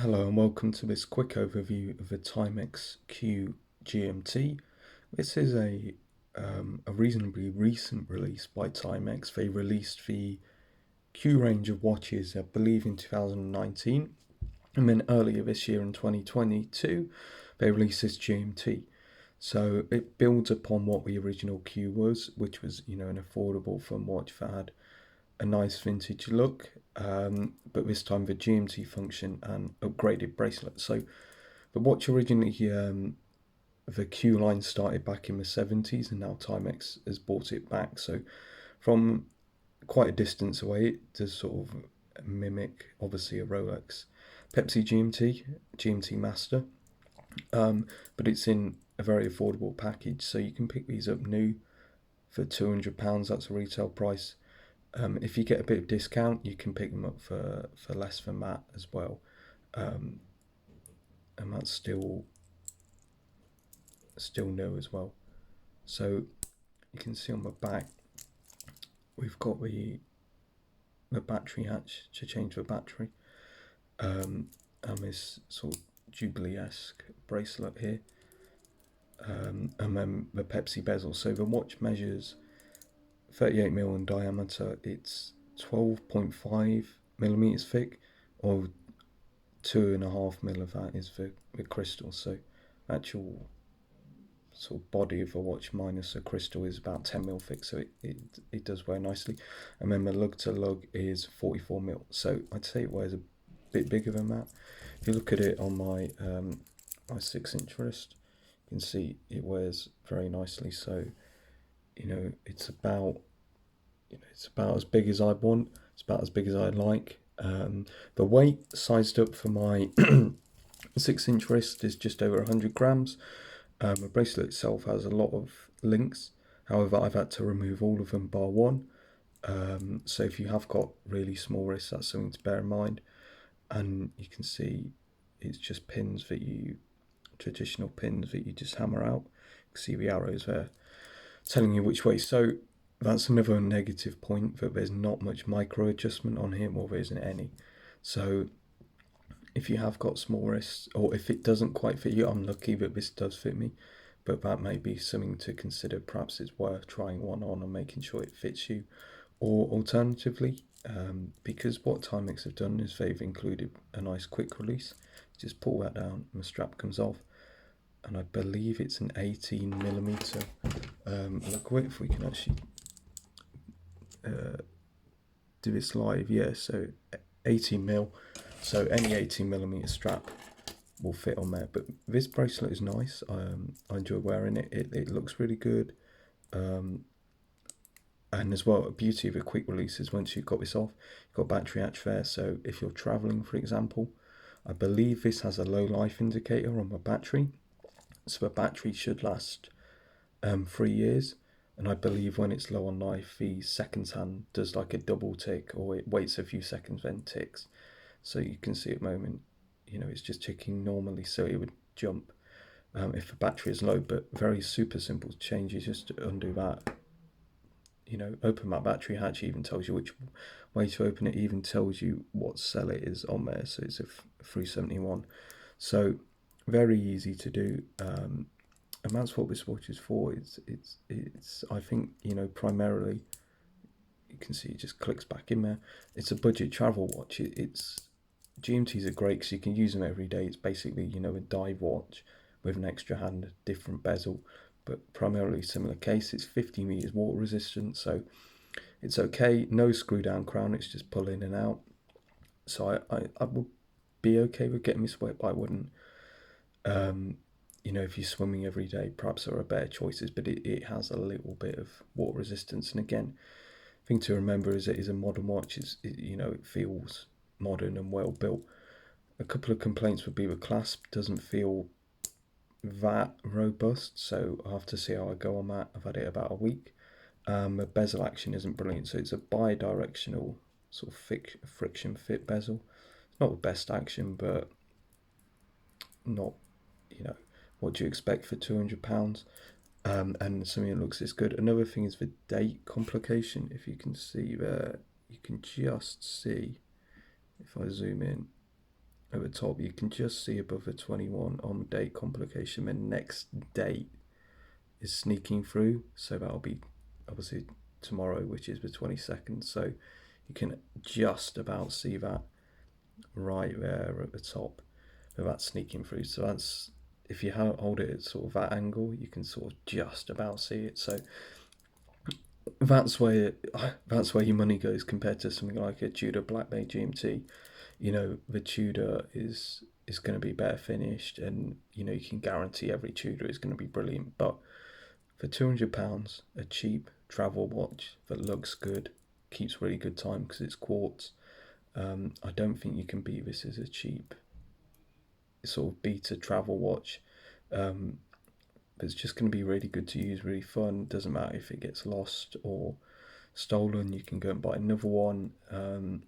Hello and welcome to this quick overview of the Timex Q GMT. This is a reasonably recent release by Timex. They released the Q range of watches, I believe, in 2019, and then earlier this year in 2022, they released this GMT. So it builds upon what the original Q was, which was an affordable fun watch that had a nice vintage look, but this time the GMT function and upgraded bracelet. So the watch originally, the Q line started back in the 70s, and now Timex has brought it back. So from quite a distance away, it does sort of mimic, obviously, a Rolex Pepsi GMT Master, but it's in a very affordable package. So you can pick these up new for £200. That's a retail price. If you get a bit of discount, you can pick them up for less than that as well, and that's still new as well. So you can see on the back, we've got the battery hatch to change the battery, and this sort of Jubilee-esque bracelet here, and then the Pepsi bezel. So the watch measures 38mm in diameter. It's 12.5 millimeters thick, or 2.5 mil of that is the crystal. So actual sort of body of a watch minus a crystal is about 10 mil thick, so it does wear nicely. And then the lug to lug is 44 mil, so I'd say it wears a bit bigger than that. If you look at it on my 6-inch wrist, you can see it wears very nicely. So it's about as big as I want. It's about as big as I like. The weight sized up for my 6-inch wrist is just over 100 grams. The bracelet itself has a lot of links. However, I've had to remove all of them bar one. So if you have got really small wrists, that's something to bear in mind. And you can see it's just traditional pins that you just hammer out. You can see the arrows there telling you which way. So that's another negative point, that there's not much micro adjustment on here, or there isn't any. So if you have got small wrists, or if it doesn't quite fit you, I'm lucky that this does fit me, but that may be something to consider. Perhaps it's worth trying one on and making sure it fits you. Or alternatively, because what Timex have done is they've included a nice quick release. Just pull that down and the strap comes off, and I believe it's an 18mm lug width. We can actually do this live. Yeah, so 18mm. So any 18mm strap will fit on there. But this bracelet is nice. I enjoy wearing it. It looks really good. And as well, a beauty of a quick release is once you've got this off, you've got battery hatch there. So if you're traveling, for example, I believe this has a low life indicator on the battery. So the battery should last 3 years. And I believe when it's low on life, the seconds hand does like a double tick, or it waits a few seconds then ticks. So you can see at the moment, it's just ticking normally, so it would jump if the battery is low. But very super simple changes. Just to undo that, open that battery hatch. It even tells you which way to open it. Even tells you what cell it is on there. So it's a 371. So very easy to do. And that's what this watch is for. It's I think, primarily, you can see it just clicks back in there. It's a budget travel watch. GMTs are great because you can use them every day. It's basically, a dive watch with an extra hand, different bezel, but primarily similar case. It's 50 meters water resistant, so it's okay. No screw down crown, it's just pull in and out. So I would be okay with getting this wet, but I wouldn't. If you're swimming every day, perhaps there are better choices, but it has a little bit of water resistance. And again, thing to remember is it is a modern watch. It feels modern and well built. A couple of complaints would be the clasp doesn't feel that robust, so I'll have to see how I go on that. I've had it about a week. The bezel action isn't brilliant, so it's a bi-directional sort of thick friction fit bezel. It's not the best action, but not, what do you expect for £200? And something that looks this good. Another thing is the date complication. If you can see there, you can just see, if I zoom in, at the top, you can just see above the 21 on date complication. And next date is sneaking through, so that'll be obviously tomorrow, which is the 22nd. So you can just about see that right there at the top of that sneaking through. So that's, if you hold it at sort of that angle, you can sort of just about see it. So that's where your money goes compared to something like a Tudor Black Bay GMT. The Tudor is going to be better finished, and you can guarantee every Tudor is going to be brilliant. But for £200, a cheap travel watch that looks good, keeps really good time because it's quartz. I don't think you can beat this as a cheap sort of beta travel watch. But it's just going to be really good to use, really fun. Doesn't matter if it gets lost or stolen, you can go and buy another one. And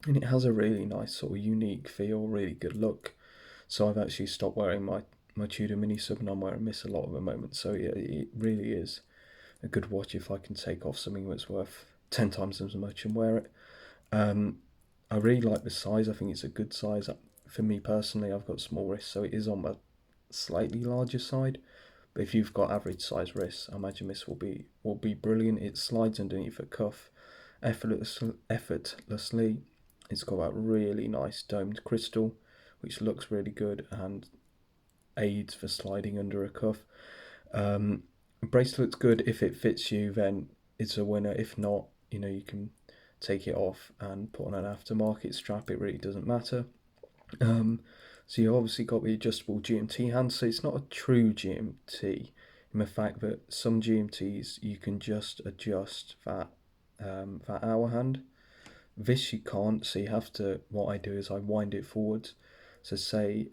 it has a really nice sort of unique feel, really good look. So I've actually stopped wearing my Tudor mini sub, and I'm wearing this a lot at the moment. So yeah, it really is a good watch if I can take off something that's worth 10 times as much and wear it. I really like the size. I think it's a good size. For me personally, I've got small wrists, so it is on the slightly larger side. But if you've got average size wrists, I imagine this will be brilliant. It slides underneath the cuff effortlessly. It's got that really nice domed crystal, which looks really good and aids for sliding under a cuff. Bracelet's good. If it fits you, then it's a winner. If not, you can take it off and put on an aftermarket strap. It really doesn't matter. So you obviously got the adjustable GMT hand. So it's not a true GMT in the fact that some GMTs you can just adjust that hour hand. This you can't, so you have to, what I do is I wind it forwards. So say,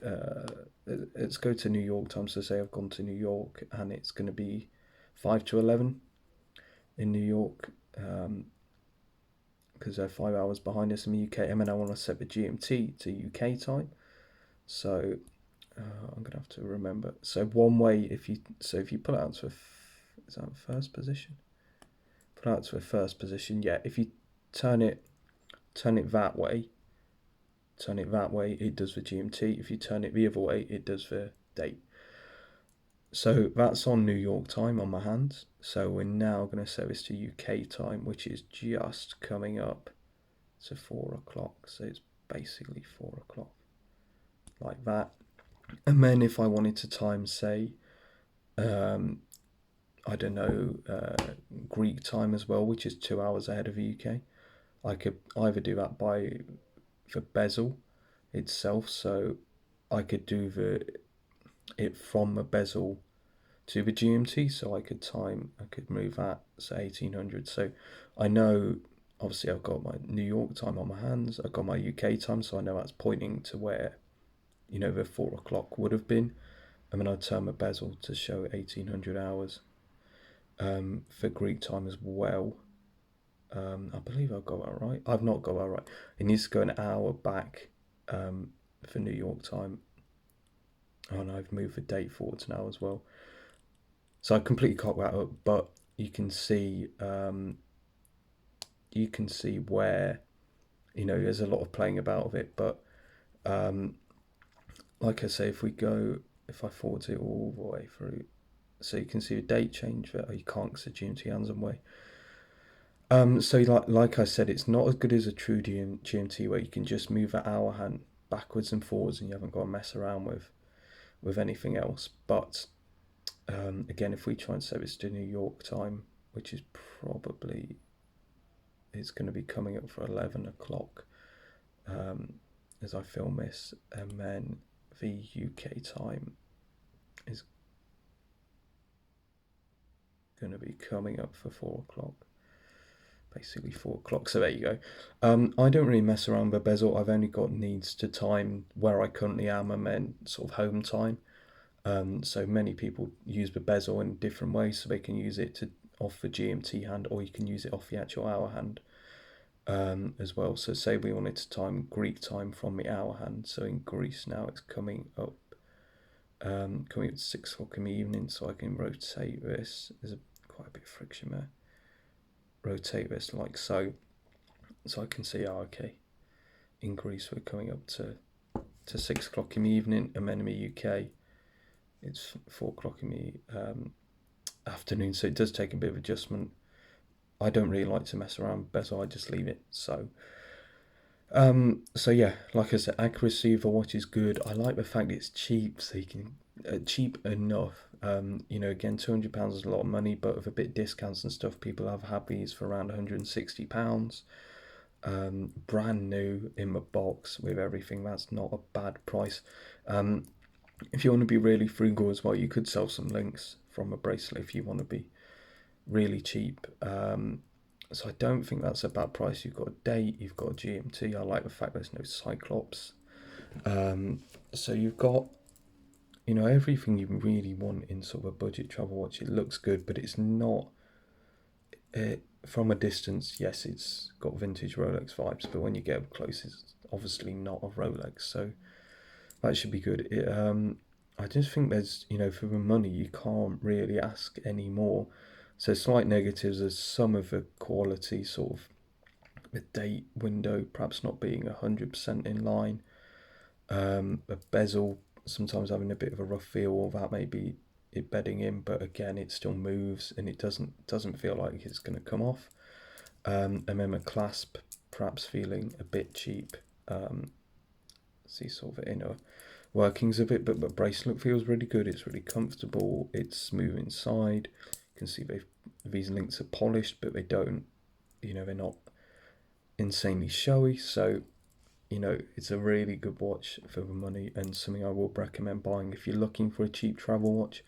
let's go to New York time. So say I've gone to New York and it's going to be 5 to 11 in New York, because they're 5 hours behind us in the UK. And then I want to set the GMT to UK time. So I'm going to have to remember. So one way, if you put it out to is that first position? Put it out to a first position, yeah. If you turn it that way, it does the GMT. If you turn it the other way, it does the date. So that's on New York time on my hands. So we're now going to set this to UK time, which is just coming up to 4 o'clock. So it's basically 4 o'clock, like that. And then if I wanted to time, say, I don't know, Greek time as well, which is 2 hours ahead of the UK, I could either do that by the bezel itself, so I could do it from a bezel to the GMT, so I could move that, say 1800. So I know, obviously I've got my New York time on my hands, I've got my UK time, so I know that's pointing to where, the 4 o'clock would have been. And then I'd turn my bezel to show 1800 hours. For Greek time as well. I believe I've got that right. I've not got that right. It needs to go an hour back for New York time. Oh, and I've moved the date forwards now as well. So I completely cocked that up, but you can see where, there's a lot of playing about of it. But like I say, if I forward it all the way through, so you can see the date change there. Oh, you can't because the GMT hands on way. So like I said, it's not as good as a true GMT where you can just move that hour hand backwards and forwards and you haven't got to mess around with anything else. But again, if we try and set this to New York time, which is probably, it's going to be coming up for 11 o'clock as I film this, and then the UK time is going to be coming up for 4 o'clock. Basically 4 o'clock, so there you go. I don't really mess around with bezel. I've only got needs to time where I currently am and then sort of home time. So many people use the bezel in different ways, so they can use it to off the GMT hand, or you can use it off the actual hour hand as well. So say we wanted to time Greek time from the hour hand. So in Greece now it's coming up at 6 o'clock in the evening, so I can rotate this. There's quite a bit of friction there. Rotate this like so I can see, okay, in Greece we're coming up to to 6 o'clock in the evening, and then in the UK it's 4 o'clock in the afternoon, so it does take a bit of adjustment. I don't really like to mess around with bezel, I just leave it. So yeah, like I said, accuracy of the watch is good. I like the fact it's cheap, so you can cheap enough. Again, £200 is a lot of money, but with a bit of discounts and stuff, people have had these for around £160. Brand new in the box with everything. That's not a bad price. If you want to be really frugal as well, you could sell some links from a bracelet if you want to be really cheap. So I don't think that's a bad price. You've got a date, you've got a GMT. I like the fact there's no Cyclops. So you've got, everything you really want in sort of a budget travel watch. It looks good, but it's not. From a distance, yes, it's got vintage Rolex vibes, but when you get up close, it's obviously not a Rolex. So that should be good. I just think there's, for the money, you can't really ask any more. So slight negatives are some of the quality, sort of the date window perhaps not being 100% in line. A bezel sometimes having a bit of a rough feel, or that maybe it bedding in, but again it still moves and it doesn't feel like it's going to come off. And then a clasp perhaps feeling a bit cheap. See sort of inner workings of it, but the bracelet feels really good. It's really comfortable. It's smooth inside. You can see these links are polished, but they don't, they're not insanely showy. So, it's a really good watch for the money, and something I will recommend buying if you're looking for a cheap travel watch.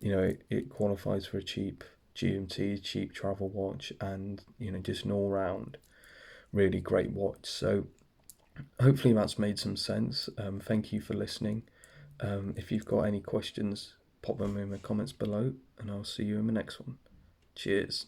It qualifies for a cheap GMT, cheap travel watch, and just an all-round really great watch. So hopefully that's made some sense. Thank you for listening. If you've got any questions, pop them in the comments below, and I'll see you in the next one. Cheers.